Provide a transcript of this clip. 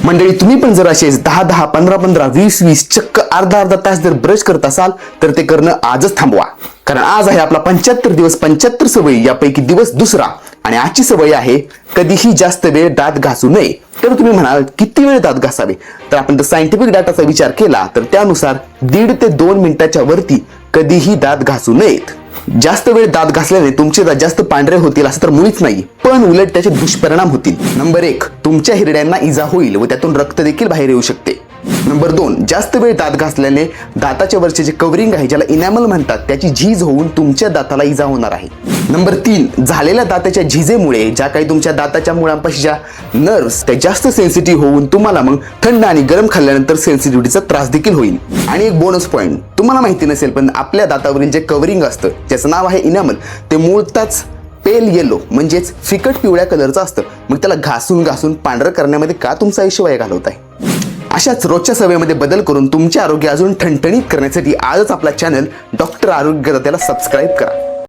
मंडळी, तुम्ही पण जर असेच 10-10, 15-15, 20-20 चक्क अर्धा तास जर ब्रश करत असाल तर ते करणं आजच थांबवा. कारण आज आहे आपला 75 दिवस 75 सवयी यापैकी दिवस दुसरा आणि आजची सवय आहे कधीही जास्त वेळ दात घासू नये. तर तुम्ही म्हणाल किती वेळ दात घासावे, तर आपण जर सायंटिफिक डाटाचा विचार केला तर त्यानुसार 1.5 ते 2 मिनिटाच्या वरती कधीही दात घासू नयेत. जास्त वेळ दात घासल्याने तुमचे दात जास्त पांढरे होतील असं तर मुळीच नाही, पण उलट त्याचे दुष्परिणाम होतील. नंबर 1, तुमच्या हिरड्यांना इजा होईल व त्यातून रक्त देखील बाहेर येऊ शकते. नंबर 2, जास्त वेळ दात घासल्याने दाताच्या वरचे जे कव्हरिंग आहे ज्याला इनॅमल म्हणतात त्याची झीज होऊन तुमच्या दाताला इजा होणार आहे. नंबर 3, झालेल्या दाताच्या झिजेमुळे ज्या काही तुमच्या दाताच्या मुळांपाशी ज्या नर्व्स त्या जास्त सेन्सिटिव्ह होऊन तुम्हाला मग थंड आणि गरम खाल्ल्यानंतर सेन्सिटिव्हिटीचा त्रास देखील होईल. आणि एक बोनस पॉइंट, तुम्हाला माहिती नसेल पण आपल्या दातावरील जे कव्हरिंग असतं ज्याचं नाव आहे इनॅमल ते मूळतःच पेल येलो म्हणजेच फिकट पिवळ्या कलरचं असतं. मग त्याला घासून घासून पांढरं करण्यामध्ये का तुमचं आयुष्य वाया घालवताय? अशाच रोजच्या सवयीमध्ये बदल करून तुमचे आरोग्य अजून ठणठणीत करण्यासाठी आजच आपला चॅनल डॉक्टर आरोग्य दात्याला सबस्क्राईब करा.